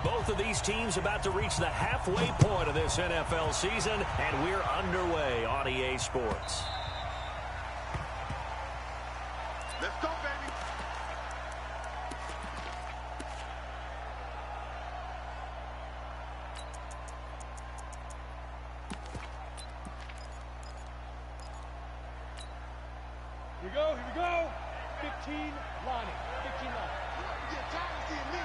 Both of these teams about to reach the halfway point of this NFL season, and we're underway on EA Sports. Let's go, baby. Here we go, here we go. 15 lining, 15 lining. Get tired of seeing me.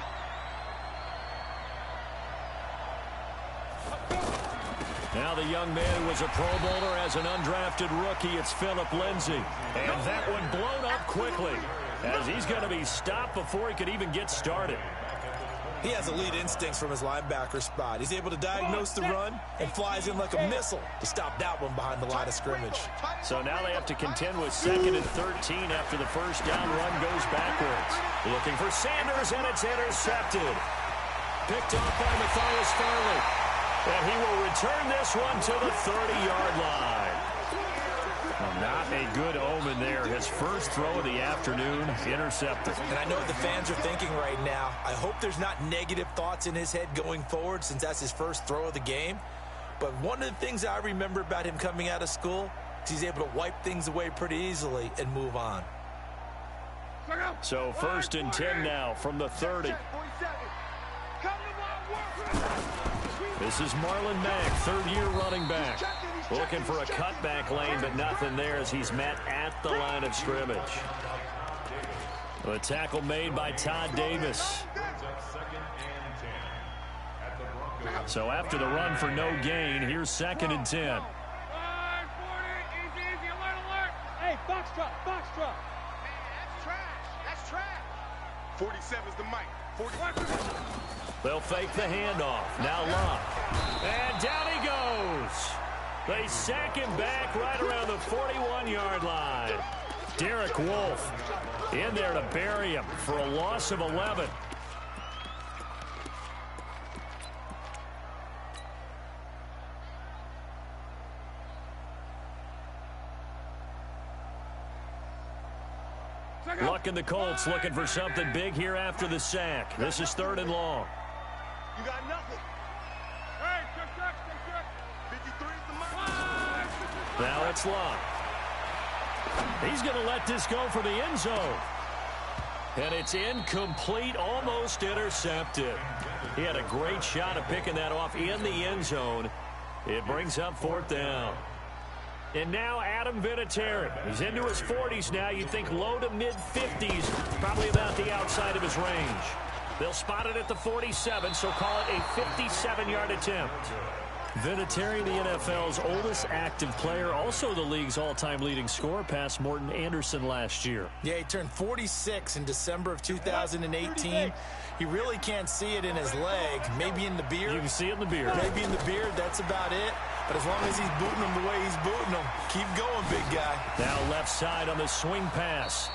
Now the young man who was a Pro Bowler as an undrafted rookie, it's Phillip Lindsay. And that one blown up quickly as he's going to be stopped before he could even get started. He has elite instincts from his linebacker spot. He's able to diagnose the run and flies in like a missile to stop that one behind the line of scrimmage. So now they have to contend with 2nd and 13 after the first down run goes backwards. Looking for Sanders, and it's intercepted. Picked off by Matthias Farley. And he will return this one to the 30-yard line. Well, not a good omen there. His first throw of the afternoon, intercepted. And I know what the fans are thinking right now. I hope there's not negative thoughts in his head going forward since that's his first throw of the game. But one of the things I remember about him coming out of school is he's able to wipe things away pretty easily and move on. So 1st and 10 now from the 30. This is Marlon Mack, 3rd-year running back. Looking for a cutback lane, but nothing there as he's met at the line of scrimmage. The tackle made by Todd Davis. So after the run for no gain, here's 2nd and 10. Hey, box drop, box drop. That's trash. That's trash. 47's the mic. 41. They'll fake the handoff. Now Locke. And down he goes. They sack him back right around the 41-yard line. Derek Wolfe in there to bury him for a loss of 11. Luck and the Colts looking for something big here after the sack. This is 3rd and long. You got nothing. Hey, check. 53's the mic. Now it's Locke. He's going to let this go for the end zone. And it's incomplete, almost intercepted. He had a great shot at picking that off in the end zone. It brings up 4th down. And now Adam Vinatieri. He's into his 40s now. You'd think low to mid-50s, probably about the outside of his range. They'll spot it at the 47, so call it a 57-yard attempt. Vinatieri, the NFL's oldest active player, also the league's all-time leading scorer, past Morton Anderson last year. Yeah, he turned 46 in December of 2018. He really can't see it in his leg, maybe in the beard. You can see it in the beard. Maybe in the beard, that's about it. But as long as he's booting him the way he's booting him, keep going, big guy. Now left side on the swing pass.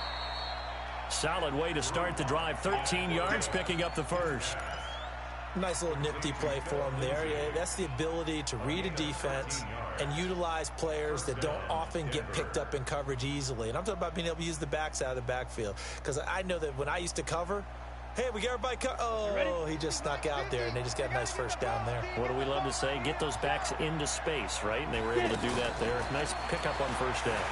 Solid way to start the drive. 13 yards, picking up the first. Nice little nifty play for him there. Yeah, that's the ability to read a defense and utilize players that don't often get picked up in coverage easily. And I'm talking about being able to use the backs out of the backfield. Because I know that when I used to cover, hey, we got everybody oh, he just snuck out there, and they just got a nice first down there. What do we love to say? Get those backs into space, right? And they were able to do that there. Nice pickup on first down.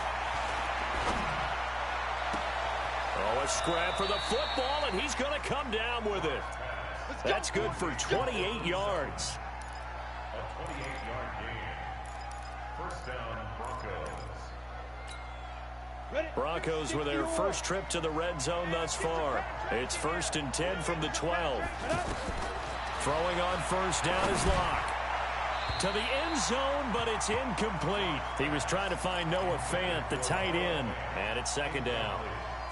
Oh, a scrap for the football, and he's going to come down with it. That's good for 28 yards. A 28-yard gain. First down, Broncos. Broncos with their first trip to the red zone thus far. It's 1st and 10 from the 12. Throwing on first down is Locke. To the end zone, but it's incomplete. He was trying to find Noah Fant, the tight end, and it's 2nd down.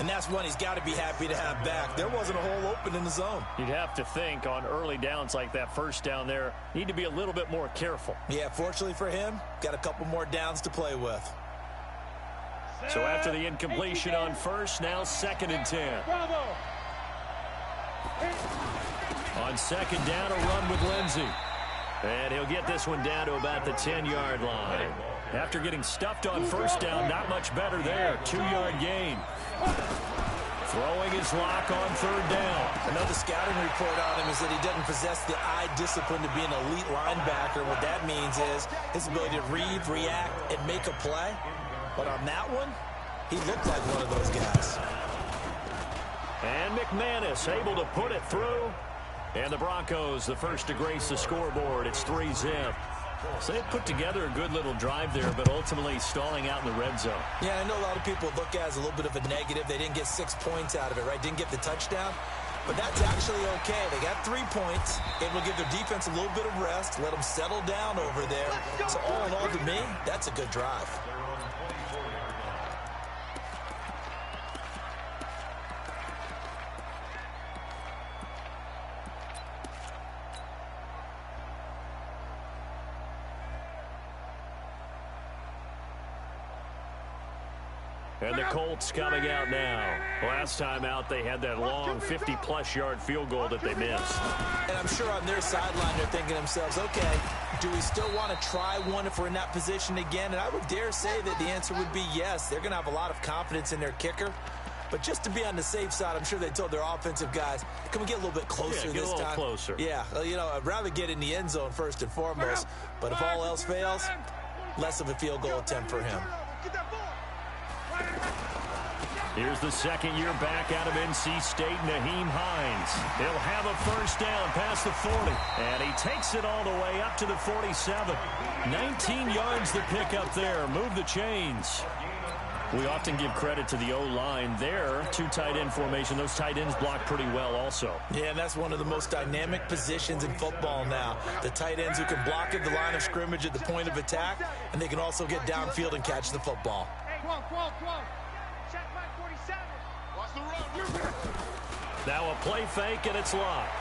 And that's one he's got to be happy to have back. There wasn't a hole open in the zone. You'd have to think on early downs like that first down there, need to be a little bit more careful. Yeah, fortunately for him, got a couple more downs to play with. So after the incompletion on first, now 2nd and 10. On 2nd down, a run with Lindsay. And he'll get this one down to about the 10-yard line. After getting stuffed on first down, not much better there. 2-yard gain. Throwing his lock on third down. Another scouting report on him is that he doesn't possess the eye discipline to be an elite linebacker. What that means is his ability to read, react, and make a play. But on that one, he looked like one of those guys. And McManus able to put it through. And the Broncos, the first to grace the scoreboard. It's 3-zip. So they put together a good little drive there, but ultimately stalling out in the red zone. Yeah, I know a lot of people look at it as a little bit of a negative. They didn't get 6 points out of it, right? Didn't get the touchdown. But that's actually okay. They got 3 points. It will give their defense a little bit of rest, let them settle down over there. So all in all, to me, that's a good drive. And the Colts coming out now. Last time out, they had that long 50-plus yard field goal that they missed. And I'm sure on their sideline, they're thinking to themselves, okay, do we still want to try one if we're in that position again? And I would dare say that the answer would be yes. They're going to have a lot of confidence in their kicker. But just to be on the safe side, I'm sure they told their offensive guys, can we get a little bit closer this time? Get a little closer. Yeah, you know, I'd rather get in the end zone first and foremost. But if all else fails, less of a field goal attempt for him. Here's the second-year back out of NC State, Nyheim Hines. He'll have a first down past the 40, and he takes it all the way up to the 47. 19 yards to pick up there. Move the chains. We often give credit to the O-line there. 2 tight end formation. Those tight ends block pretty well also. Yeah, and that's one of the most dynamic positions in football now. The tight ends who can block at the line of scrimmage at the point of attack, and they can also get downfield and catch the football. Come on. Check my 47. Watch the run. Now a play fake, and it's locked.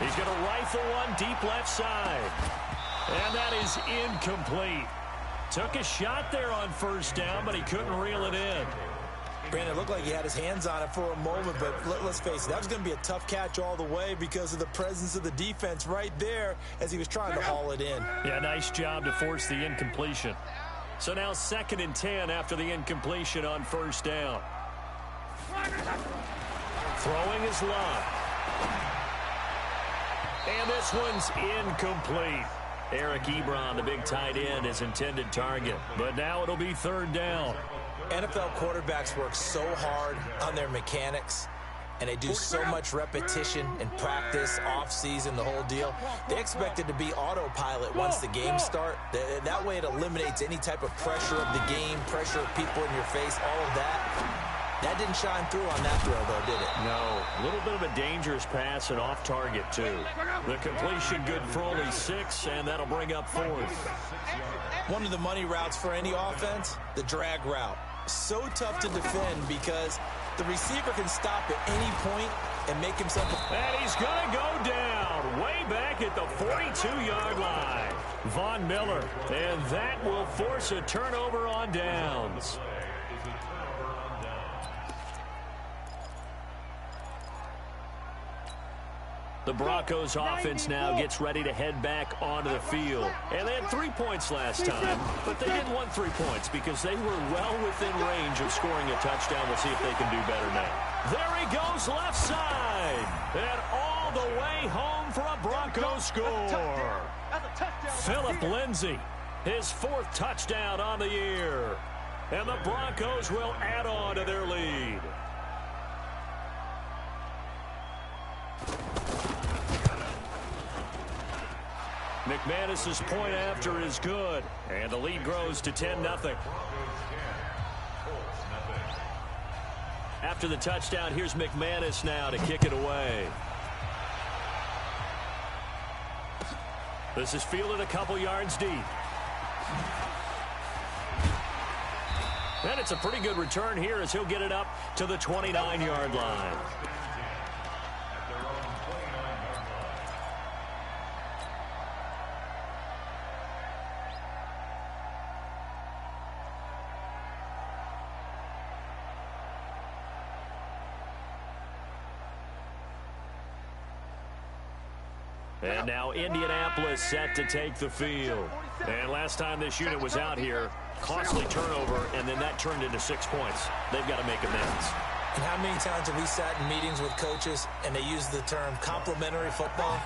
He's going to rifle one deep left side. And that is incomplete. Took a shot there on first down, but he couldn't reel it in. Brandon, it looked like he had his hands on it for a moment, but let's face it, that was going to be a tough catch all the way because of the presence of the defense right there as he was trying to haul it in. Yeah, nice job to force the incompletion. So now 2nd and 10 after the incompletion on first down. Throwing is locked. And this one's incomplete. Eric Ebron, the big tight end, his intended target. But now it'll be 3rd down. NFL quarterbacks work so hard on their mechanics, and they do so much repetition and practice, off-season, the whole deal. They expect it to be autopilot once the games start. That way it eliminates any type of pressure of the game, pressure of people in your face, all of that. That didn't shine through on that throw, though, did it? No. A little bit of a dangerous pass and off target, too. The completion good for only 6, and that'll bring up 4th. One of the money routes for any offense, the drag route. So tough to defend because the receiver can stop at any point and make himself And he's going to go down way back at the 42-yard line. Von Miller. And that will force a turnover on downs. The Broncos offense now gets ready to head back onto the field. And they had 3 points last time, but they didn't want 3 points because they were well within range of scoring a touchdown. We'll see if they can do better now. There he goes left side. And all the way home for a Broncos score. Phillip Lindsay, his 4th touchdown on the year. And the Broncos will add on to their lead. McManus's point after is good, and the lead grows to 10-0. After the touchdown, here's McManus now to kick it away. This is fielded a couple yards deep. And it's a pretty good return here as he'll get it up to the 29-yard line. And now Indianapolis set to take the field. And last time this unit was out here, costly turnover, and then that turned into 6 points. They've got to make amends. And how many times have we sat in meetings with coaches and they use the term complementary football?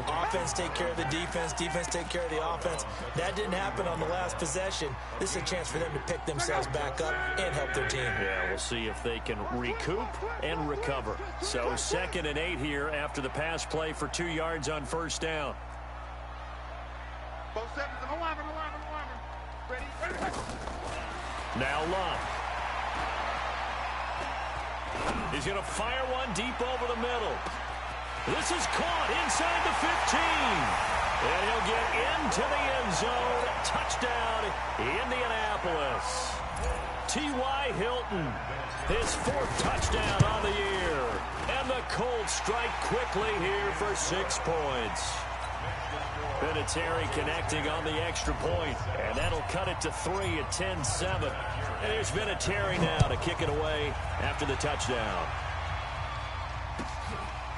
Offense take care of the defense, defense take care of the offense. That didn't happen on the last possession. This is a chance for them to pick themselves back up and help their team. Yeah, we'll see if they can recoup and recover. So 2nd and 8 here after the pass play for 2 yards on first down. Both sevens and alignment. Ready? Now Love. He's going to fire one deep over the middle. This is caught inside the 15. And he'll get into the end zone. Touchdown, Indianapolis. T.Y. Hilton, his 4th touchdown on the year. And the Colts strike quickly here for 6 points. Vinatieri connecting on the extra point, and that'll cut it to 3 at 10-7. And here's Vinatieri now to kick it away after the touchdown.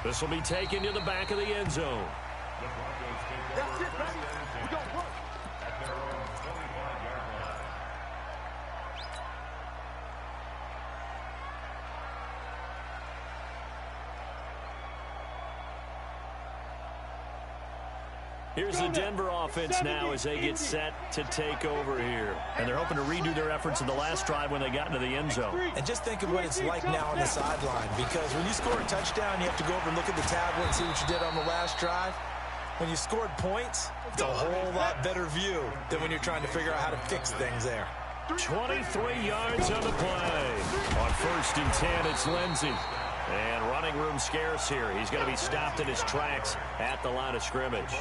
This will be taken to the back of the end zone. That's it, baby. We got work. At their own 25-yard line. Here's the Denver offense now as they get set to take over here. And they're hoping to redo their efforts in the last drive when they got into the end zone. And just think of what it's like now on the sideline, because when you score a touchdown, you have to go over and look at the tablet and see what you did on the last drive. When you scored points, it's a whole lot better view than when you're trying to figure out how to fix things there. 23 yards on the play. On 1st and 10, it's Lindsey. And running room scarce here. He's going to be stopped in his tracks at the line of scrimmage.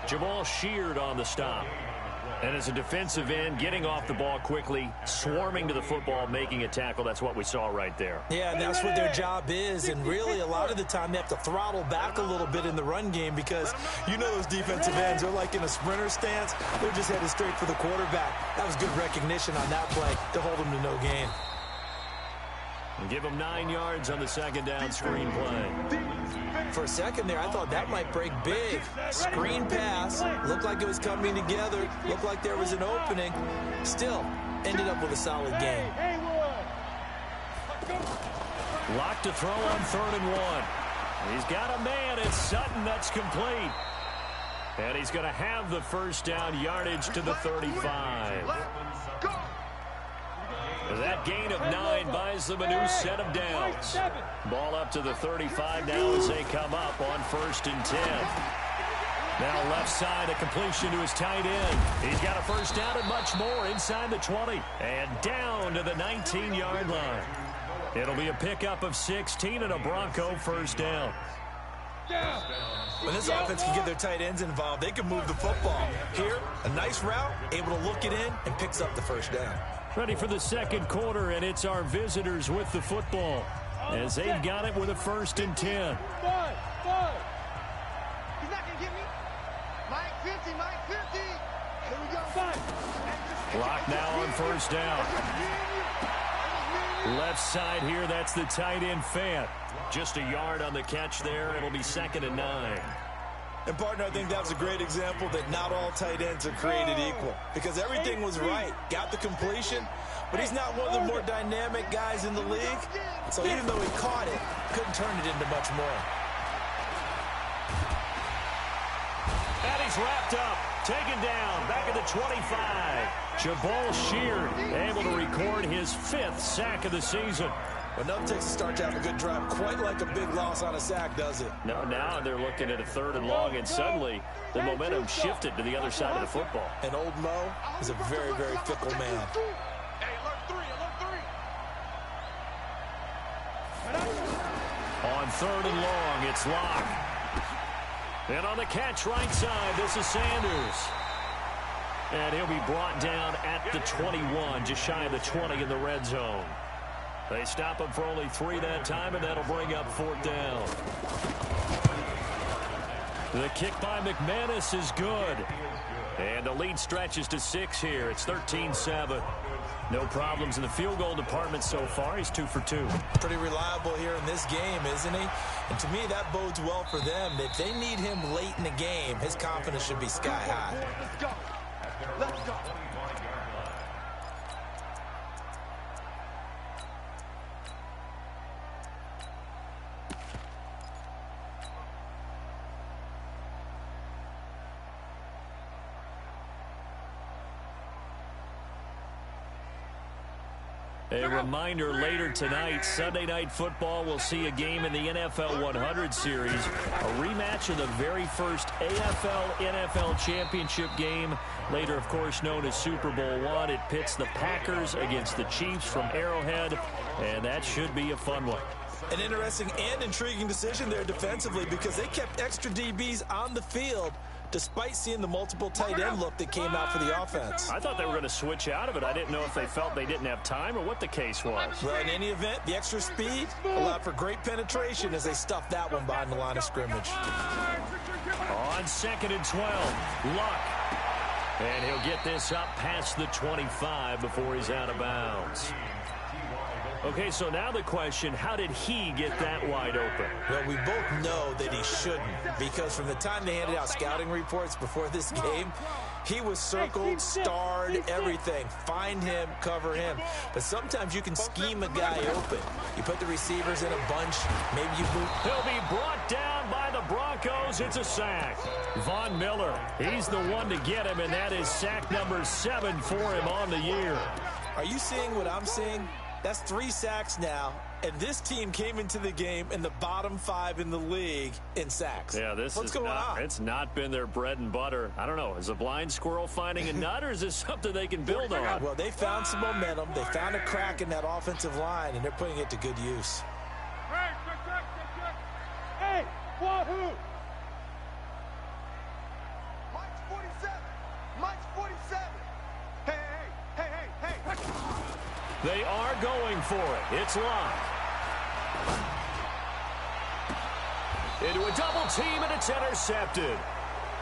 Jamal Sheard on the stop. And as a defensive end, getting off the ball quickly, swarming to the football, making a tackle. That's what we saw right there. Yeah, and that's what their job is. And really, a lot of the time, they have to throttle back a little bit in the run game because you know those defensive ends are like in a sprinter stance. They're just headed straight for the quarterback. That was good recognition on that play to hold them to no gain. And give them 9 yards on the 2nd down screen play. For a second there, I thought that might break big. Screen pass. Looked like it was coming together. Looked like there was an opening. Still, ended up with a solid game. Locked to throw on 3rd and 1. He's got a man. It's Sutton. That's complete. And he's going to have the first down yardage to the 35. That gain of 9 buys them a new set of downs. Ball up to the 35 now as they come up on 1st and 10. Now left side, a completion to his tight end. He's got a first down and much more inside the 20. And down to the 19-yard line. It'll be a pickup of 16 and a Bronco first down. When this offense can get their tight ends involved, they can move the football. Here, a nice route, able to look it in, and picks up the first down. Ready for the 2nd quarter, and it's our visitors with the football as they've got it with a 1st and 10. He's not going to get me. Mike 50, Mike 50. Here we go. Clock now on 1st down. Left side here, that's the tight end Fant. Just a yard on the catch there. It'll be 2nd and 9. And, partner, I think that was a great example that not all tight ends are created equal because everything was right. Got the completion, but he's not one of the more dynamic guys in the league. So even though he caught it, couldn't turn it into much more. And he's wrapped up, taken down, back at the 25. Jamal Sheard able to record his 5th sack of the season. But nothing takes a start to have a good drive quite like a big loss on a sack, does it? No, now they're looking at a 3rd and long, and suddenly the momentum shifted to the other side of the football. And old Mo is a very, very fickle man. Hey, alert 3, alert 3. On 3rd and long, it's Locke. And on the catch right side, this is Sanders. And he'll be brought down at the 21, just shy of the 20 in the red zone. They stop him for only 3 that time, and that'll bring up 4th down. The kick by McManus is good. And the lead stretches to 6 here. It's 13-7. No problems in the field goal department so far. He's 2 for 2. Pretty reliable here in this game, isn't he? And to me, that bodes well for them. If they need him late in the game, his confidence should be sky high. Let's go. Let's go. A reminder later tonight, Sunday Night Football will see a game in the NFL 100 series, a rematch of the very first AFL-NFL championship game, later, of course, known as Super Bowl I. It pits the Packers against the Chiefs from Arrowhead, and that should be a fun one. An interesting and intriguing decision there defensively because they kept extra DBs on the field despite seeing the multiple tight end look that came out for the offense. I thought they were going to switch out of it. I didn't know if they felt they didn't have time or what the case was. Well, in any event, the extra speed allowed for great penetration as they stuffed that one behind the line of scrimmage. On 2nd and 12, Luck. And he'll get this up past the 25 before he's out of bounds. Okay, so now the question, how did he get that wide open? Well, we both know that he shouldn't because from the time they handed out scouting reports before this game, he was circled, starred, everything. Find him, cover him. But sometimes you can scheme a guy open. You put the receivers in a bunch, maybe you move. He'll be brought down by the Broncos. It's a sack. Von Miller, he's the one to get him, and that is sack number 7 for him on the year. Are you seeing what I'm seeing? That's 3 sacks now, and this team came into the game in the bottom 5 in the league in sacks. Yeah, What's going on? It's not been their bread and butter. I don't know. Is a blind squirrel finding a nut, or is this something they can build on? Well, they found some momentum. They found a crack in that offensive line, and they're putting it to good use. Hey, wahoo! Mike's 47. Mike's 47. Hey. They are going for it. It's Locke. Into a double team, and it's intercepted.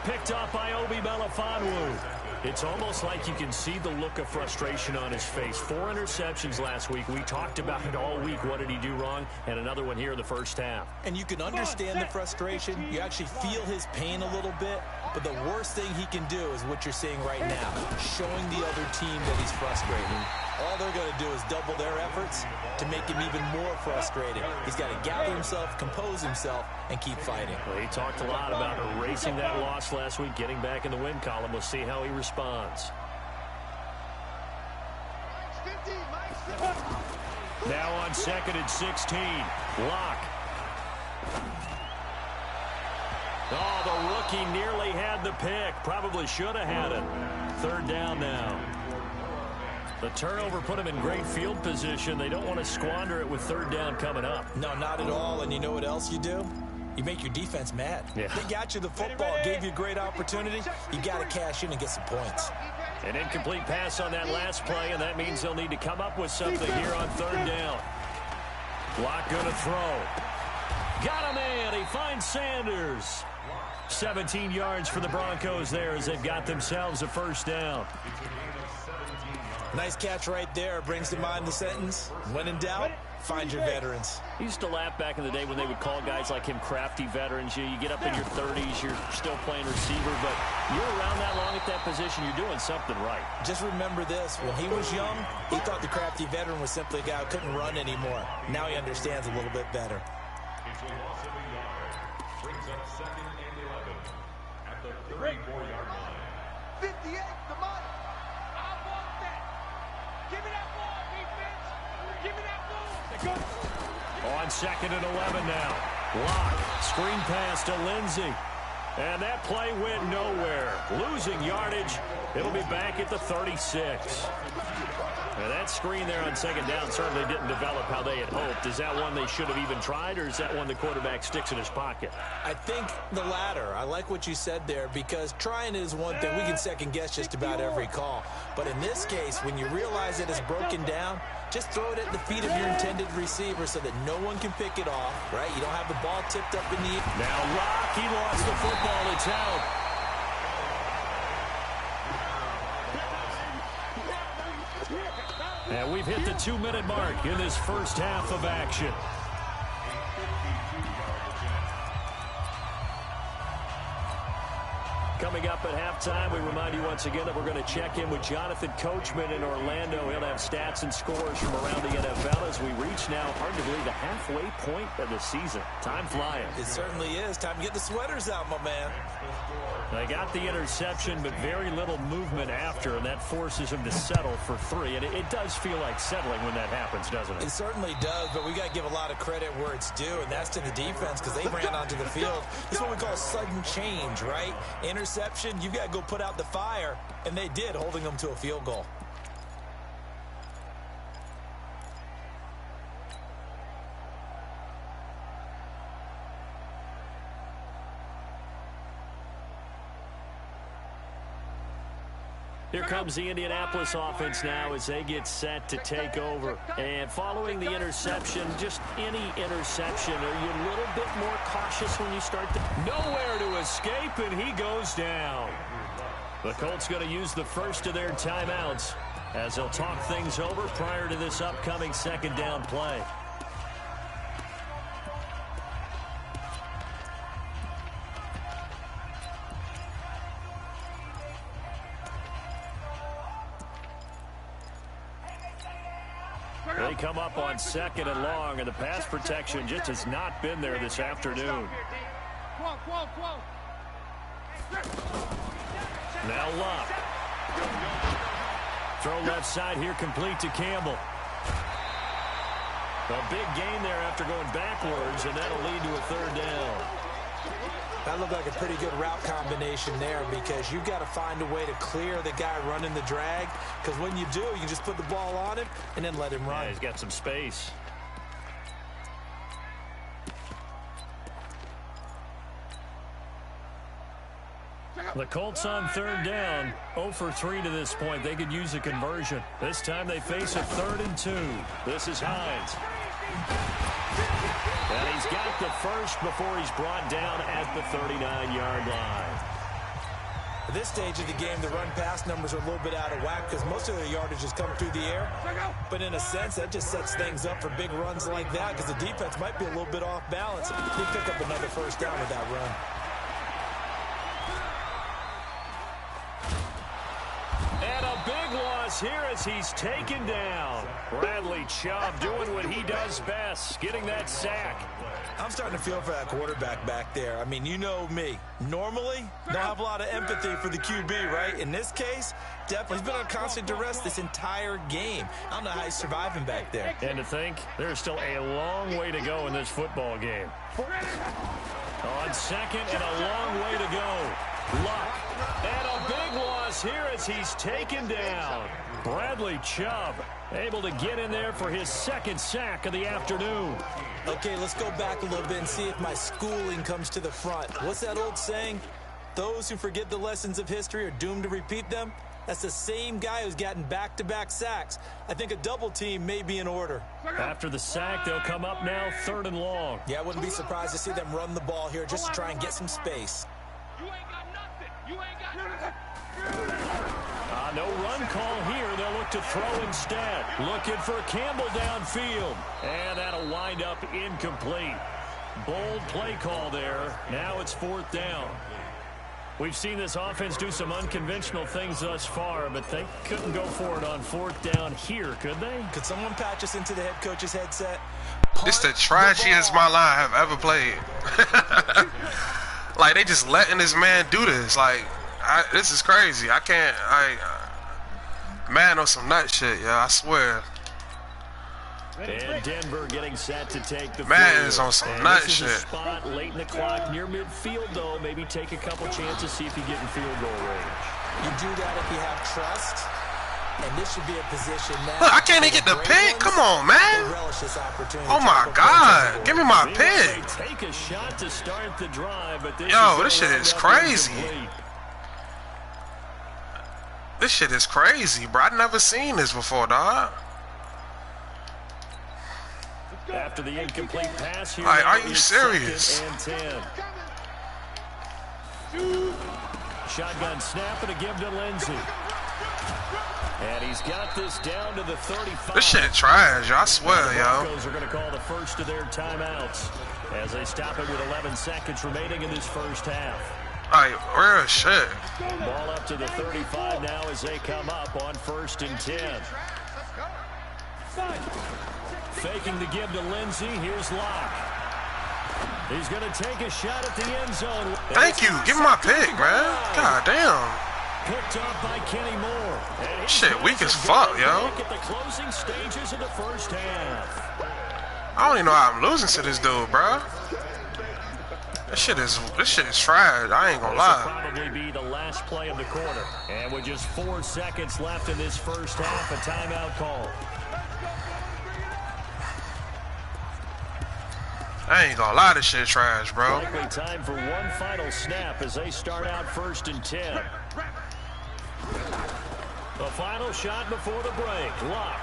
Picked up by Obi Melifonwu. It's almost like you can see the look of frustration on his face. 4 interceptions last week. We talked about it all week. What did he do wrong? And another one here in the first half. And you can understand the frustration. You actually feel his pain a little bit. But the worst thing he can do is what you're seeing right now, showing the other team that he's frustrated. All they're going to do is double their efforts to make him even more frustrated. He's got to gather himself, compose himself, and keep fighting. Well, he talked a lot about erasing that loss last week, getting back in the win column. We'll see how he responds. Now on 2nd and 16, Locke. Oh, the rookie nearly had the pick. Probably should have had it. 3rd down now. The turnover put him in great field position. They don't want to squander it with 3rd down coming up. No, not at all. And you know what else you do? You make your defense mad. Yeah. They got you the football, gave you a great opportunity. You got to cash in and get some points. An incomplete pass on that last play, and that means they'll need to come up with something here on 3rd down. Locke going to throw. Got a man. He finds Sanders. 17 yards for the Broncos there as they've got themselves a 1st down. Nice catch right there. Brings to mind the sentence, when in doubt, find your veterans. I used to laugh back in the day when they would call guys like him crafty veterans. You get up in your 30s, you're still playing receiver, but you're around that long at that position, you're doing something right. Just remember this. When he was young, he thought the crafty veteran was simply a guy who couldn't run anymore. Now he understands a little bit better. It's a loss of a yard. Brings up 2nd and 11 at the 34-yard line. 58, the money. I want that. Give me that ball, defense. Give me that ball. On 2nd and 11 now. Locke, screen pass to Lindsey. And that play went nowhere. Losing yardage. It'll be back at the 36. And that screen there on 2nd down certainly didn't develop how they had hoped. Is that one they should have even tried, or is that one the quarterback sticks in his pocket? I think the latter. I like what you said there because trying is one thing. We can second guess just about every call. But in this case, when you realize that it's broken down, just throw it at the feet of your intended receiver so that no one can pick it off, right? You don't have the ball tipped up in the air. Now Locke, he lost the football. It's out. And we've hit the 2-minute mark in this first half of action. Coming up at halftime, we remind you once again that we're going to check in with Jonathan Coachman in Orlando. He'll have stats and scores from around the NFL as we reach now, hard to believe, the halfway point of the season. Time flying. It certainly is. Time to get the sweaters out, my man. They got the interception, but very little movement after, and that forces him to settle for 3. And it does feel like settling when that happens, doesn't it? It certainly does, but we got to give a lot of credit where it's due, and that's to the defense because they ran onto the field. This is what we call sudden change, right? Interception, you got to go put out the fire, and they did, holding them to a field goal. Here comes the Indianapolis offense now as they get set to take over. And following the interception, just any interception, are you a little bit more cautious when you start to... Nowhere to escape, and he goes down. The Colts going to use the first of their timeouts as they'll talk things over prior to this upcoming second down play. They come up on 2nd and long, and the pass protection just has not been there this afternoon. Now Luck. Throw left side here, complete to Campbell. A big gain there after going backwards, and that'll lead to a 3rd down. That looked like a pretty good route combination there because you've got to find a way to clear the guy running the drag, because when you do, you just put the ball on him and then let him run. Yeah, he's got some space. The Colts on 3rd down, 0 for 3 to this point. They could use a conversion. This time they face a 3rd and 2. This is Hines. And he's got the first before he's brought down at the 39-yard line. At this stage of the game, the run-pass numbers are a little bit out of whack because most of their yardage has come through the air. But in a sense, that just sets things up for big runs like that because the defense might be a little bit off balance. They pick up another first down with that run. And a big loss here as he's taken down. Bradley Chubb doing what he does best, getting that sack. I'm starting to feel for that quarterback back there. I mean, you know me. Normally, don't have a lot of empathy for the QB, right? In this case, definitely. He's been on constant duress this entire game. I don't know how he's surviving back there. And to think, there's still a long way to go in this football game. On 2nd and a long way to go. Luck. And a big loss here as he's taken down. Bradley Chubb able to get in there for his 2nd sack of the afternoon. Okay, let's go back a little bit and see if my schooling comes to the front. What's that old saying? Those who forget the lessons of history are doomed to repeat them. That's the same guy who's gotten back-to-back sacks. I think a double team may be in order. After the sack, they'll come up now 3rd and long. Yeah, I wouldn't be surprised to see them run the ball here just to try and get some space. You ain't got nothing. You ain't got nothing. No run call here. They'll look to throw instead. Looking for Campbell downfield. And that'll wind up incomplete. Bold play call there. Now it's 4th down. We've seen this offense do some unconventional things thus far, but they couldn't go for it on 4th down here, could they? Could someone patch us into the head coach's headset? This the trashiest my line have ever played. Like, they just letting this man do this. Like, this is crazy. I can't. Man on some nut shit, yeah, I swear. And Denver getting set to take the Man is on some nut shit. shit. Spot late in the clock near midfield, though. Maybe take a couple chances, see if you get in field goal range. You do that if you have trust. And this should be a position now. Look, I can't even get the pick. Come on, man. Oh my God. Give me my pick. Take a shot to start the drive, but this shit is crazy. This shit is crazy, bro. I've never seen this before, dog. After the incomplete pass here, are you serious? And 10. Shotgun snap and a give to Lindsey. And he's got this down to the 35. This shit trash, I swear, the yo. Broncos are going to call the first of their timeouts as they stop it with 11 seconds remaining in this first half. Like, real shit. Ball up to the 35 now as they come up on 1st and 10. Faking the give to Lindsey. Here's Locke. He's going to take a shot at the end zone. Thank you. Give me my pick, man. God damn. Picked off by Kenny Moore. Shit, weak as fuck, yo. At the closing stages of the first half. I don't even know how I'm losing to this dude, bro. This shit is trash. I ain't gonna lie. This will probably be the last play of the quarter. And with just 4 seconds left in this first half, a timeout call. I ain't gonna lie, this shit trash, bro. Likely time for one final snap as they start out 1st and 10. The final shot before the break. Locke.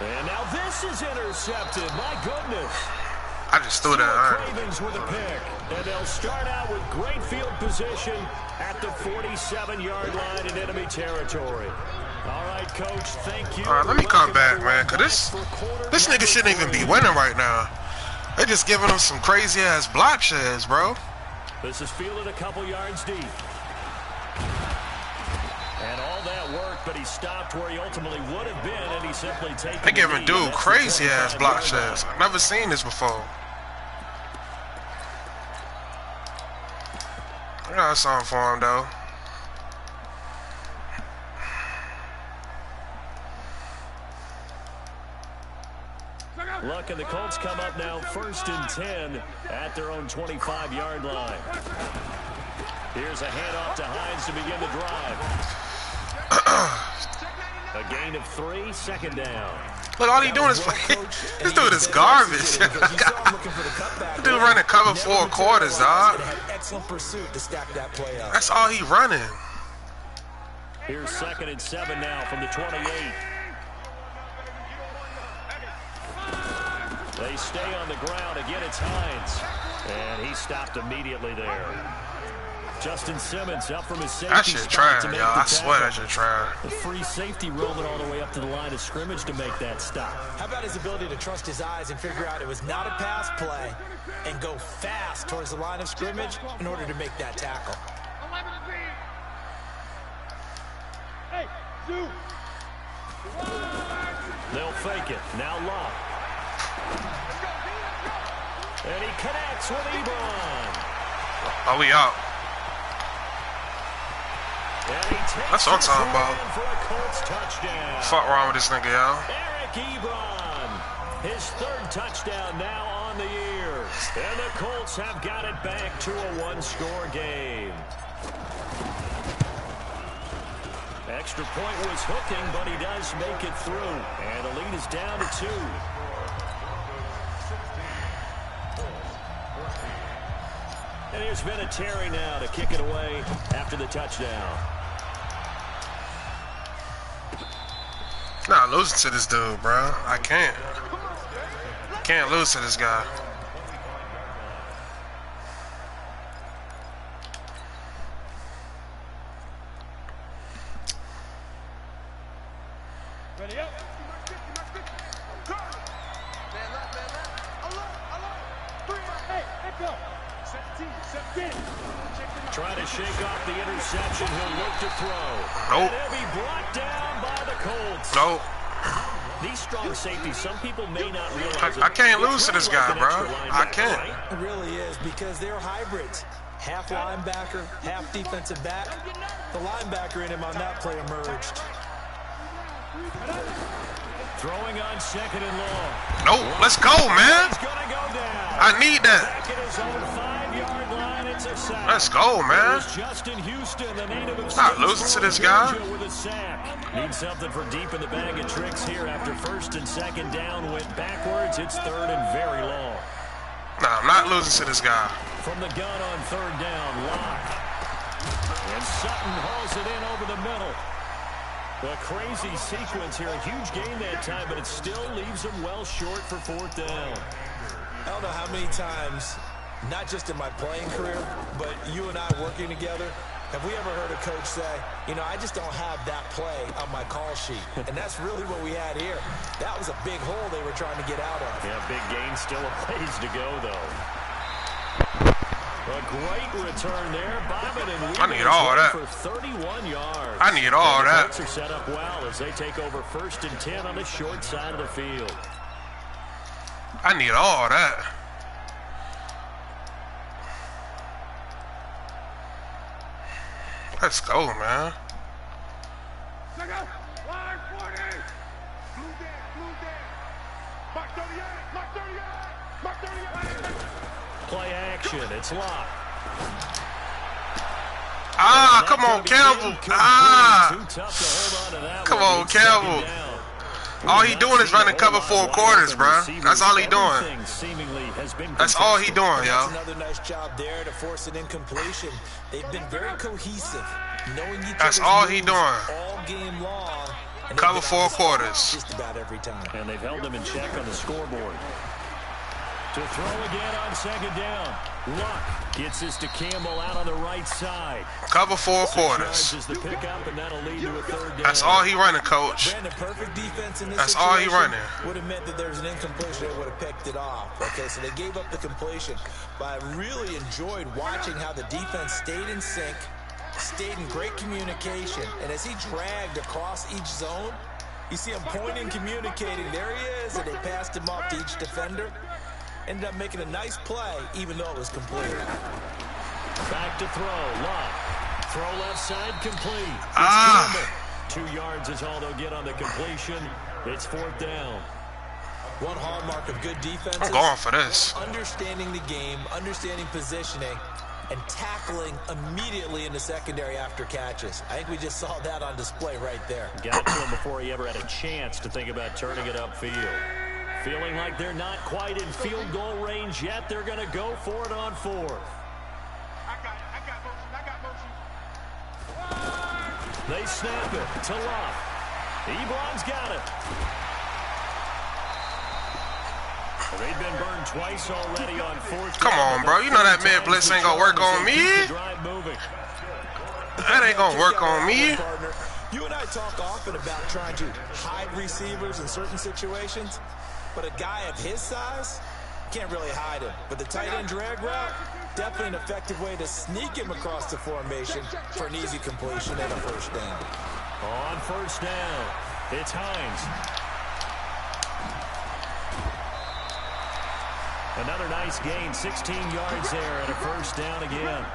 And now this is intercepted. My goodness. I just threw that. Ravens with a pick. And they'll start out with great field position at the 47-yard line in enemy territory. All right, Coach, thank you. All right, let me come back, man, because this nigga shouldn't even be winning right now. They're just giving him some crazy-ass block sheds, bro. This is fielded a couple yards deep. And all that work, but he stopped where he ultimately would have been, and he simply taken They giving dude crazy-ass block sheds. I've never seen this before. I got something for him, though. Luck and the Colts come up now 1st and 10 at their own 25-yard line. Here's a handoff to Hines to begin the drive. A gain of 3, 2nd down. Look, all he doing is play. This dude is garbage. Dude running cover 4 quarters, dog. That's all he running. Here's 2nd and 7 now from the 28. They stay on the ground. Again, it's Hines. And he stopped immediately there. Justin Simmons up from his safety. That shit trash, y'all. I swear that shit trash. The free safety rolling all the way up to the line of scrimmage to make that stop. How about his ability to trust his eyes and figure out it was not a pass play and go fast towards the line of scrimmage in order to make that tackle? Hey, Zoo. They'll fake it. Now Locke. And he connects with Ebron. Oh, we out. That's what I'm talking about. For a Colts touchdown. Fuck wrong with this nigga, y'all. Eric Ebron. His 3rd touchdown now on the year. And the Colts have got it back to a 1-score game. Extra point was hooking, but he does make it through. And the lead is down to 2. And here's Vinatieri now to kick it away after the touchdown. Not losing to this dude, bro. I can't. Can't lose to this guy. Ready up. Hey, let's go. 17. Trying to shake off the interception. He'll look to throw. Nope. And he'll be brought down by the Colts. Nope. These strong safeties, some people may not realize I can't lose to this guy, bro. I can't. It really is, because they're hybrids. Half linebacker, half defensive back. The linebacker in him on that play emerged. Throwing on 2nd and long. Nope. Let's go, man. He's gonna go down. I need that. Back at his own 5-yard line. It's a sack. Let's go, man. Justin Houston, the native of Not losing to this guy. with a sack. Need something for deep in the bag of tricks here after 1st and 2nd down went backwards. It's 3rd and very long. Nah, I'm not losing to this guy. From the gun on 3rd down, Locke. And Sutton hauls it in over the middle. A crazy sequence here. A huge gain that time, but it still leaves them well short for 4th down. I don't know how many times, not just in my playing career, but you and I working together, have we ever heard a coach say, you know, I just don't have that play on my call sheet. And that's really what we had here. That was a big hole they were trying to get out of. Yeah, big gain, still a ways to go, though. great return there, Bobbin, and I need all that. For 31 yards. I need all the that. Colts are set up well as they take over 1st and 10 on the short side of the field. I need all that. Let's go, man. Line 40. Blue dead. Mark 38. Mark 38. Mark 38. Play action. It's locked. Ah, come on, Campbell. Ah. Too tough to hold on to that Come one. on, Campbell. All he doing is running cover 4 quarters, bro. That's all he doing. That's all he doing, yo. Another nice job there to force an incompletion. They've been very cohesive, knowing each That's other's all he moves doing. all game long. And Cover they've been 4 on the spot quarters. just about every time. And they've held them in check on the scoreboard. To throw again on 2nd down. Luck gets this to Campbell out on the right side. Cover 4 quarters. Is the pickup, and that'll lead to a 3rd down. That's all he running, coach. Brandon, perfect defense in this That's all he running. would have meant that there was an incompletion. They would have picked it off. Okay, so they gave up the completion. But I really enjoyed watching how the defense stayed in sync, stayed in great communication, and as he dragged across each zone, you see him pointing, communicating. There he is, and they passed him off to each defender. Ended up making a nice play, even though it was complete. Back to throw. Luck. Throw left side complete. It's Ah. Campbell. 2 yards is all they'll get on the completion. It's 4th down. One hallmark of good defense. I'm going for this. Understanding the game, understanding positioning, and tackling immediately in the secondary after catches. I think we just saw that on display right there. Got to him before he ever had a chance to think about turning it upfield. Feeling like they're not quite in field goal range yet. They're going to go for it on 4th. I got motion. They snap it to Luck. Ebron's got it. Well, they've been burned twice already on 4th. Come on, bro. You know that mid blitz ain't gonna work on me. That ain't gonna work on me. You and I talk often about trying to hide receivers in certain situations, but a guy of his size can't really hide him. But the tight end drag route, definitely an effective way to sneak him across the formation for an easy completion and a 1st down. On 1st down, it's Hines. Another nice gain, 16 yards there and a 1st down again.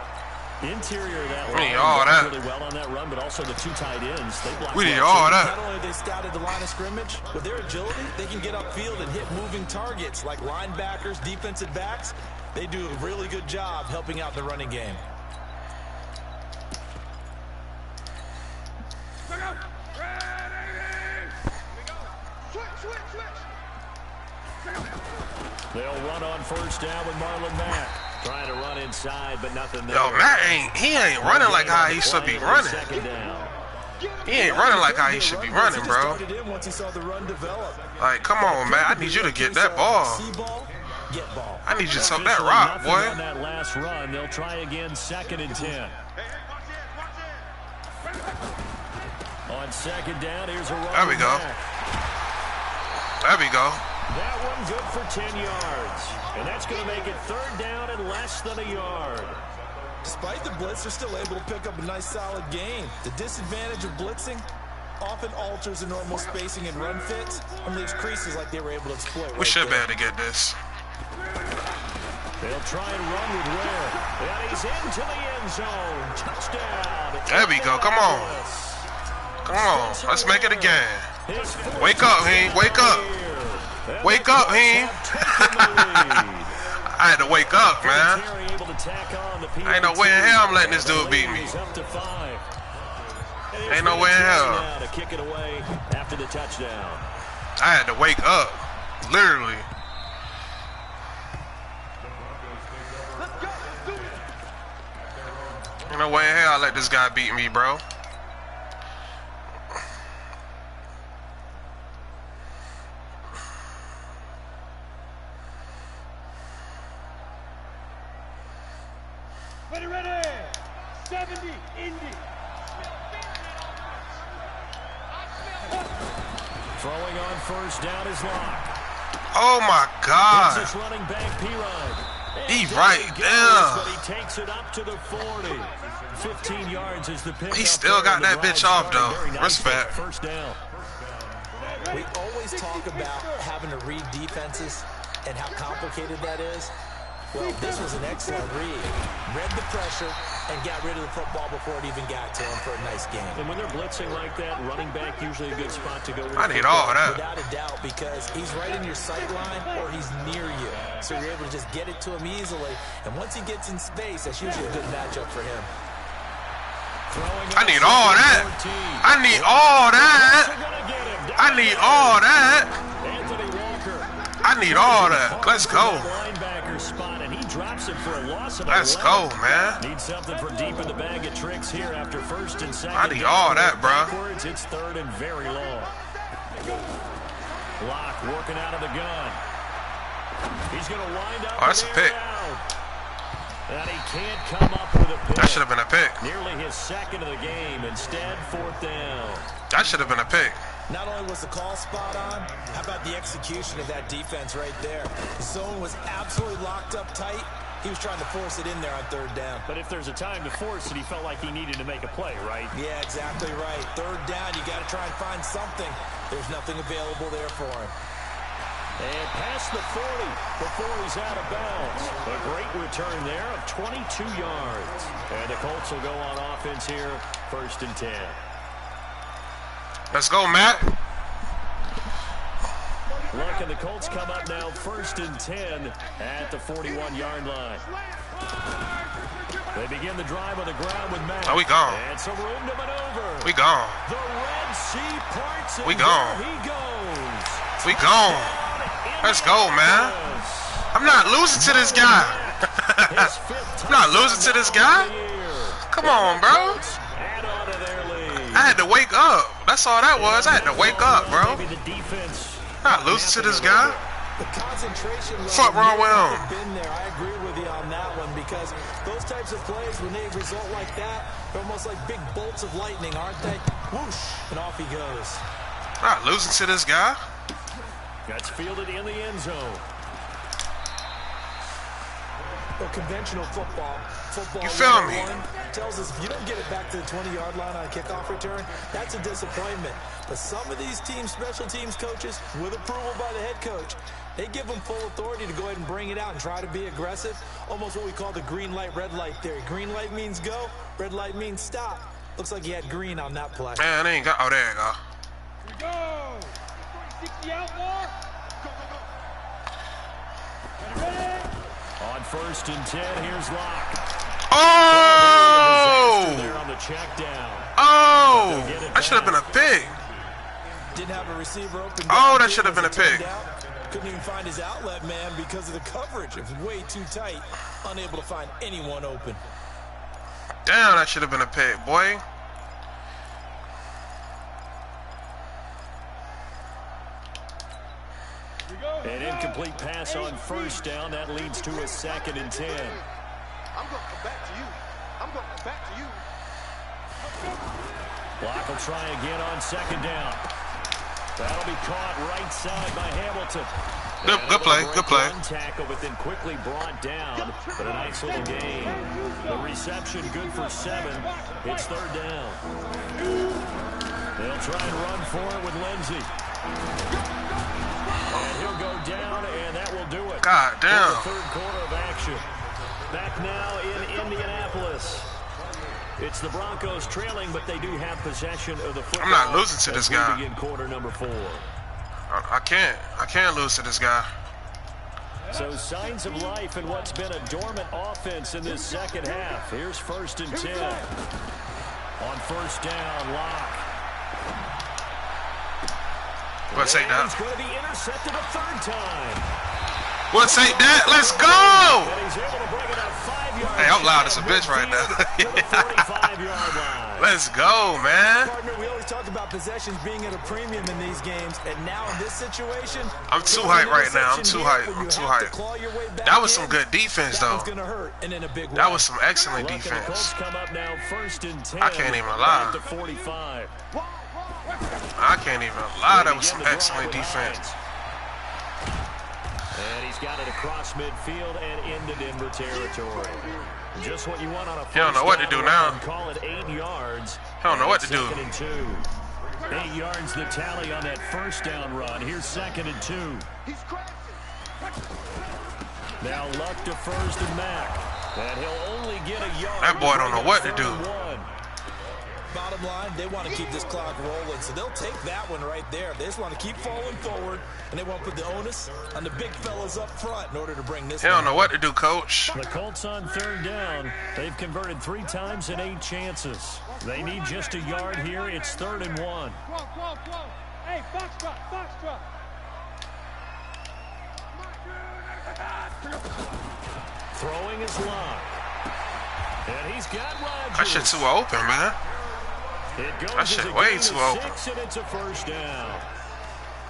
Interior of that We need line all that. really well on that run, but also the 2 tight ends. They blocked We need well, all too. that. Not only have they scouted the line of scrimmage, with their agility, they can get upfield and hit moving targets like linebackers, defensive backs. They do a really good job helping out the running game. Switch. They'll run on 1st down with Marlon Mack. Trying to run inside, but nothing there. Yo, Matt ain't running like how he should be running. 2nd down. He ain't running like how he should be running, bro. Once he saw the run develop. Like, come on, man. I need you to get that ball. See ball, get ball. I need you to suck that rock, Nothing on boy. that last run. They'll try again 2nd and 10. On 2nd down, here's a run. There we go. back. There we go. That one good for 10 yards. And that's going to make it 3rd down and less than a yard. Despite the blitz, they're still able to pick up a nice solid gain. The disadvantage of blitzing often alters the normal spacing and run fits and leaves creases like they were able to exploit. We should be able to get this. They'll try and run with Ware. And he's into the end zone. Touchdown. There we go. Come on. Come on. Let's make it again. Wake up, Heem. Wake up. Wake up, Heem. I had to wake up, man. Ain't no way in hell I'm letting this dude beat me. Ain't no way in hell. To kick it away after the touchdown. I had to wake up. Literally. Ain't no way in hell I let this guy beat me, bro. Ready. 70, Indy. Throwing on 1st down is Locke. Oh my God. This running back P-Rod. He right there. But he takes it up to the 40. 15 yards is the pick. He still got that bitch off, though. Respect. First down. We always talk about having to read defenses and how complicated that is. Well, this was an excellent read. Read the pressure and got rid of the football before it even got to him for a nice game. And when they're blitzing like that, running back usually a good spot to go with. I need all of that. Without a doubt, because he's right in your sight line or he's near you. So you're able to just get it to him easily. And once he gets in space, that's usually a good matchup for him. I need all that. I need all that. I need all that. I need all that. Let's go. Let's go, man. Need something from deep in the bag of tricks here after first and second. I need all that, bro. It's third and very long. Lock working out of the gun. He's going to wind up. Oh, that's a pick. And he can't come up with a pick. That should have been a pick. Nearly his second of the game. Instead, fourth down. That should have been a pick. Not only was the call spot on, how about the execution of that defense right there? The zone was absolutely locked up tight. He was trying to force it in there on third down. But if there's a time to force it, he felt like he needed to make a play, right? Yeah, exactly right. Third down, you got to try and find something. There's nothing available there for him. And past the 40 before he's out of bounds. A great return there of 22 yards. And the Colts will go on offense here, first and 10. Let's go, Matt. Look, and the Colts come up now first and 10 at the 41-yard line. They begin the drive on the ground with Matt. Oh, we gone. And some room to maneuver. We gone. The Red Sea parts. We gone. He goes. We gone. Let's go, man. I'm not losing to this guy. I'm not losing to this guy. Come on, bro. I had to wake up. That's all that was. I had to wake up, bro. Not losing to this guy. The concentration Fuck wrong with him. Been there. I agree with you on that one because those types of plays, when they result like that, they're almost like big bolts of lightning, aren't they? Whoosh, and off he goes. Not losing to this guy. That's fielded in the end zone. Well, conventional football you feel me? Tells us if you don't get it back to the 20-yard line on a kickoff return, that's a disappointment. But some of these teams, special teams coaches, with approval by the head coach, they give them full authority to go ahead and bring it out and try to be aggressive. Almost what we call the green light, red light theory. Green light means go, red light means stop. Looks like he had green on that play. Man, they ain't got. Oh, there you go. Here we go. 60 out more. Ready? On first and 10, here's Lock. Oh! There on the check down. Oh! That should have been a pick. Didn't have a receiver open. Oh, that should have been a pick. Couldn't even find his outlet man because of the coverage. It was way too tight. Unable to find anyone open. Damn, that should have been a pick, boy. An incomplete pass on first down. That leads to a second and 10. I'm going to come back to you. I'm going to come back to you. Block will try again on second down. That'll be caught right side by Hamilton. Good play, good play. One tackle, but then quickly brought down. But a nice little gain. The reception good for 7. It's third down. They'll try and run for it with Lindsey. And he'll go down, and that will do it. God damn. The third quarter of action. Back now in Indianapolis. It's the Broncos trailing, but they do have possession of the football. I'm not losing to this guy. Begin quarter number 4. I can't lose to this guy. So signs of life in what's been a dormant offense in this second half. Here's first and 10. On first down, Lock. We'll take that. He's going to be intercepted a third time. We'll take that. Let's go. And he's able to bring it up 5 yards. Hey, I'm loud as a bitch right now. To the 45-yard line. Let's go, man. Partner, we always talk about possessions being at a premium in these games, and now in this situation, I'm too hyped right now. I'm too hyped. I'm too hyped. That was some good defense, though. That was some excellent defense. Come up now first and 10. I can't even lie. To 45. I can't even lie. That was some excellent defense. And he's got it across midfield and into Denver territory. Just what you want on a first He don't know what to do now. Call it 8 yards. He don't know what to do. 2nd and 2. 8 yards the tally on that first down run. Here's 2nd and 2. Now Luck defers to Mack. And he'll only get a yard. That boy don't know what to do. Bottom line, they want to keep this clock rolling, so they'll take that one right there. They just want to keep falling forward, and they want to put the onus on the big fellas up front in order to bring this. He don't know what to do, coach. The Colts on 3rd down. They've converted 3 times in 8 chances. They need just a yard here. It's 3rd and 1. Whoa. Hey, foxtrot. Throwing is Locke. And he's got Rodgers. That shit too open, man. That shit way too open. 6, and it's a first down.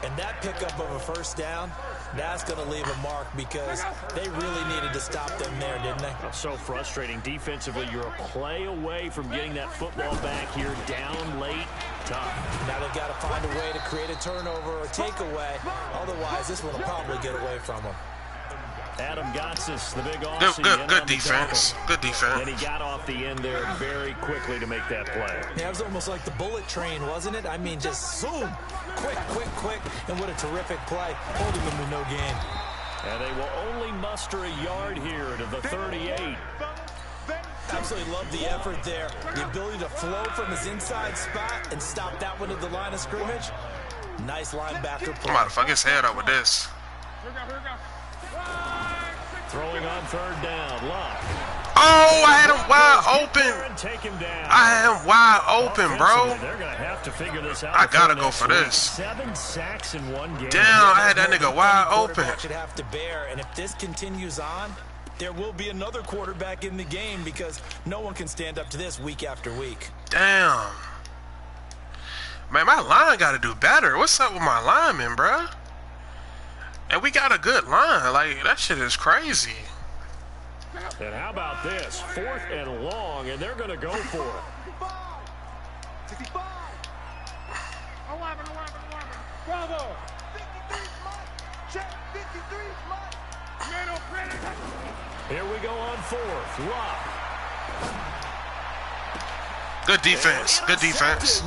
And that pickup of a first down, that's going to leave a mark because they really needed to stop them there, didn't they? So frustrating. Defensively, you're a play away from getting that football back here, down late. Tough. Now they've got to find a way to create a turnover or takeaway. Otherwise, this one will probably get away from them. Adam Gotsis, the big Aussie. Good defense. Good defense. And he got off the end there very quickly to make that play. Yeah, it was almost like the bullet train, wasn't it? I mean, just zoom. Quick. And what a terrific play. Holding them to no gain. And they will only muster a yard here to the 38. Absolutely love the effort there. The ability to flow from his inside spot and stop that one at the line of scrimmage. Nice linebacker play. I'm about to fuck his head up with this. Here we go. Throwing on 3rd down. Luck. Oh, I had him wide open. Take him down. I had him wide open, bro. They're going to have to figure this out. I gotta go for this. 7 sacks in 1 game. Damn, I had that nigga wide open. Should have to bear, and if this continues on, there will be another quarterback in the game because no one can stand up to this week after week. Damn. Man, my line got to do better. What's up with my lineman, bro? And we got a good line. Like, that shit is crazy. And how about this? 4th and long, and they're going to go for it. 65. 11. Bravo. 53 Mike. Check 53 Mike. Middle credit. Here we go on 4th. Lock. Good defense. Good defense.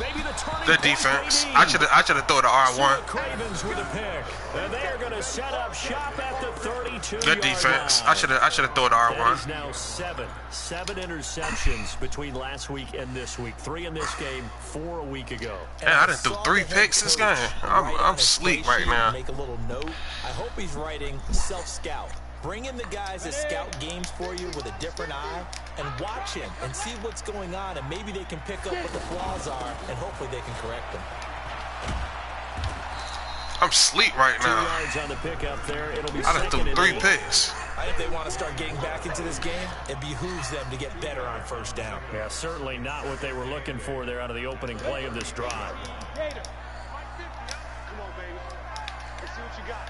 Good defense. I should have thrown the R1. Cravens with a pick. And they are going to set up shop at the 32. Good defense. I should have thrown the R1. That is now 7 interceptions between last week and this week. 3 in this game, 4 a week ago. Man, I done threw 3 picks this game. I'm sleep right now. Make a little note. I hope he's writing self-scout. Bring in the guys that scout games for you with a different eye and watch him and see what's going on, and maybe they can pick up what the flaws are, and hopefully they can correct them. I'm sleep right 2 now. yards on the pickup there. It'll be I done threw 3 8. picks. I think they want to start getting back into this game. It behooves them to get better on first down. Yeah, certainly not what they were looking for there out of the opening play of this drive. Gator. Come on, baby. Let's see what you got.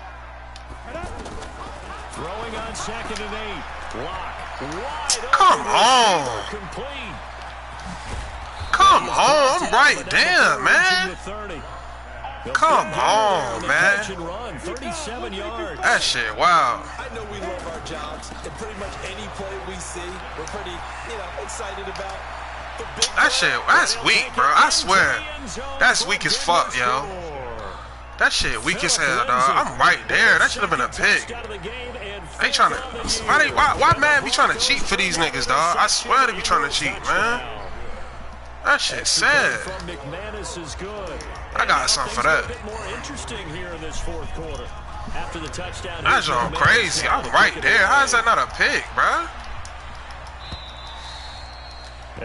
Head up. Throwing on 2nd and 8. Lock. Wide open. Come on. Complete. Come on. I'm right there, man. Come on, man. 37 yards. That shit, wow. I know we love our jobs, and pretty much any play we see, we're pretty, excited about. That shit, that's weak, bro. I swear. That's weak as fuck, yo. That shit weak as hell, dog. I'm right there. That should have been a pick. They trying to. Why man be trying to cheat for these niggas, dog? I swear they be trying to cheat, man. That shit sad. I got something for that. That's all crazy. I'm right there. How is that not a pick, bro?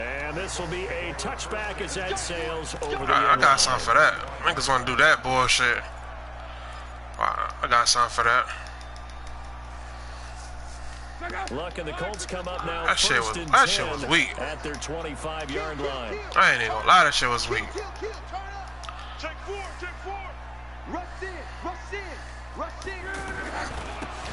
And this will be a touchback as that sails over the I got something for that. Niggas want to do that bullshit. I got something for that. Luck and the Colts come up now. That shit was weak. At their 25-yard line. I ain't even gonna lie, that shit was weak. Check 4. Rush in.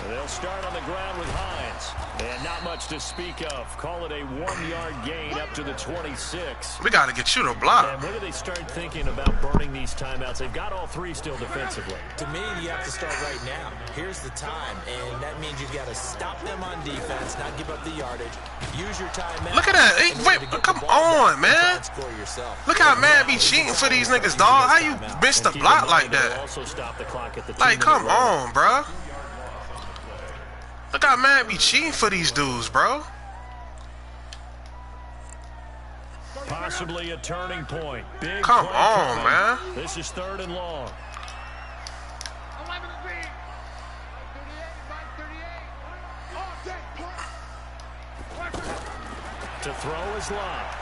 They'll start on the ground with Hines. And not much to speak of. Call it a 1-yard gain up to the 26. We got to get you to block. And when do they start thinking about burning these timeouts? They've got all three still defensively. To me, you have to start right now. Here's the time, and that means you've got to stop them on defense, not give up the yardage. Use your timeout. Look at that. Hey, wait, come on, man. Look how mad be cheating for these niggas, dog. How you missed the block like that? Like, come on, bro. Look how mad be cheating for these dudes, bro. Possibly a turning point. Big Come on, man. This is 3rd and long. To throw is locked.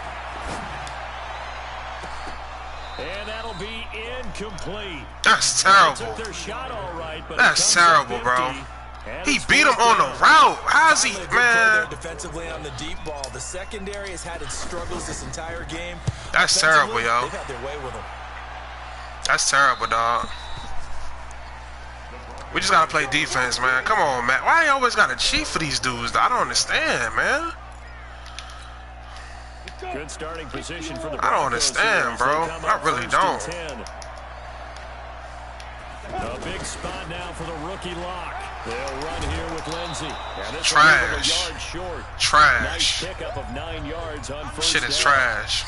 And that'll be incomplete. That's terrible. They took their shot all right, but that's terrible, bro. He beat him on the route. How's he, man? Defensively on the deep ball. The secondary has had its struggles this entire game. That's terrible, yo. They've had their way with them. That's terrible, dog. We just gotta play defense, man. Come on, man. Why you always gotta cheat for these dudes, though? I don't understand, man. Good starting position for the I don't understand, bro. I really don't. A big spot now for the rookie lock. They'll run here with Lindsey. Trash. Trash. Nice pickup of 9 yards on first Shit is down. trash.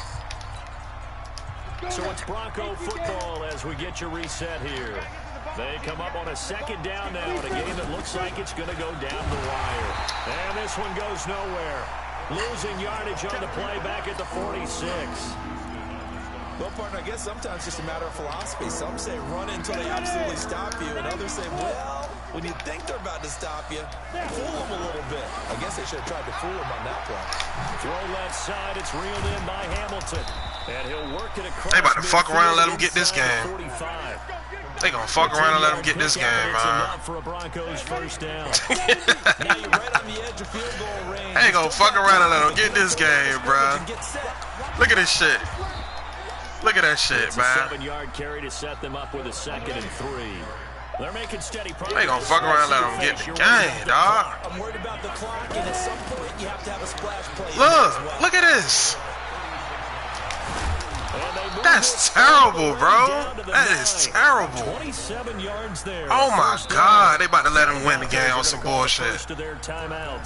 So it's Bronco football as we get your reset here. They come up on a 2nd down now in a game that looks like it's going to go down the wire. And this one goes nowhere. Losing yardage on the play back at the 46. Well, partner, I guess sometimes it's just a matter of philosophy. Some say run until they absolutely stop you, and others say, well, when you think they're about to stop you, fool them a little bit. I guess they should have tried to fool him on that play. Throw left side, it's reeled in by Hamilton. And he'll work it across. They about to fuck around and let him get this game. 45. They gonna fuck around and let him get this game, man. For a Broncos first down. Now you're right on the edge of field goal range. They gonna fuck around and let him get this game, bro. Look at this shit. Look at that shit, It's man. a 7-yard carry to set them up with a 2nd and 3. They're making steady progress. They gonna fuck around and let them get the game, dog. I'm worried about the clock, and at some point you have to have a splash play. Look at this. That's terrible, bro. That is terrible. 27 yards there. Oh my God, they about to let him win the game on some bullshit.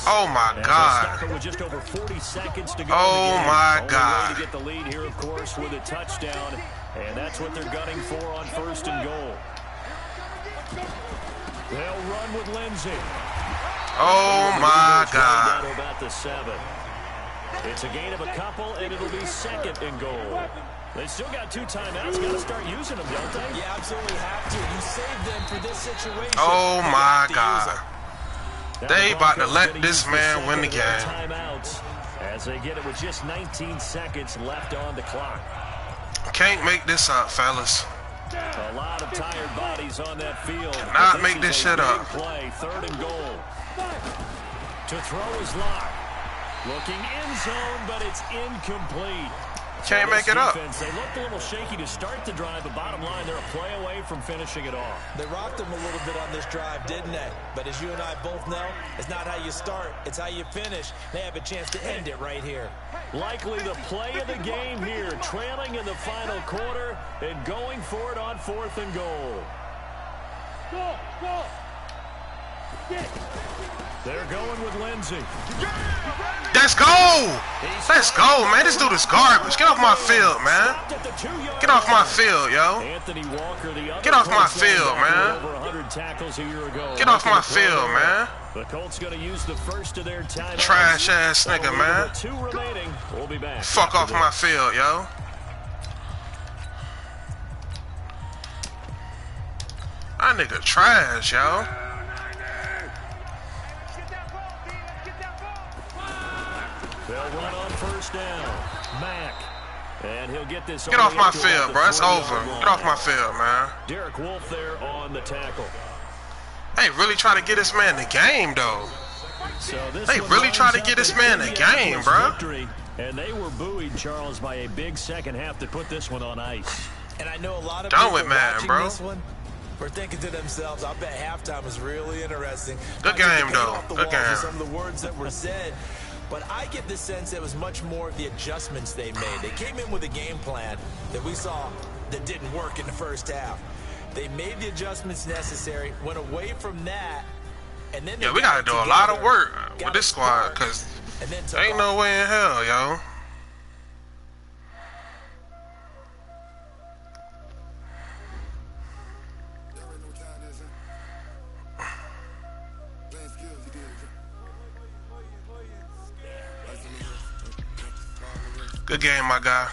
Oh my God. With just over 40 seconds to go. Oh my God. To get the lead here, of course, with a touchdown, and that's what they're gunning for on 1st and goal. They'll run with Lindsey. Oh my God. About the 7. It's a gain of a couple, and it'll be 2nd and goal. They still got 2 timeouts. Got to start using them, don't they? Yeah, absolutely have to. You save them for this situation. Oh my God. They about to let this man win the game. Timeouts as they get it with just 19 seconds left on the clock. Can't make this up, fellas. A lot of tired bodies on that field. Cannot make this shit up. Play, 3rd and goal. To throw is locked. Looking in zone, but it's incomplete. Can't make it up. They looked a little shaky to start the drive, but bottom line, they're a play away from finishing it off. They rocked them a little bit on this drive, didn't they? But as you and I both know, it's not how you start, it's how you finish. They have a chance to end it right here. Likely the play of the game here, trailing in the final quarter and going for it on 4th and goal. Go! They're going with Lindsey. Let's go! Let's go, man. This dude is garbage. Get off my field, man. Get off my field, yo. Get off my field, man. Get off my field, man. The Colts going to use the first of their timeouts. Trash ass nigga, man. 2 remaining. We'll be back. Fuck off my field, yo. That nigga trash, yo. They'll run on 1st down. Mack. And he'll get this. Get off my field, bro. It's over. Get off my field, man. Derek Wolfe there on the tackle. They really try to get this man the game, though. So they really try to get this man the game, bro. And they were buoyed, Charles, by a big second half to put this one on ice. And I know a lot of done people with Madden, watching bro. This one, were thinking to themselves, I bet halftime was really interesting. Good game, though. Good game. Some of the words that were said. But I get the sense it was much more of the adjustments they made. They came in with a game plan that we saw that didn't work in the first half. They made the adjustments necessary, went away from that, and then we got to do a lot of work with this squad because there ain't no way in hell, yo. Good game, my guy.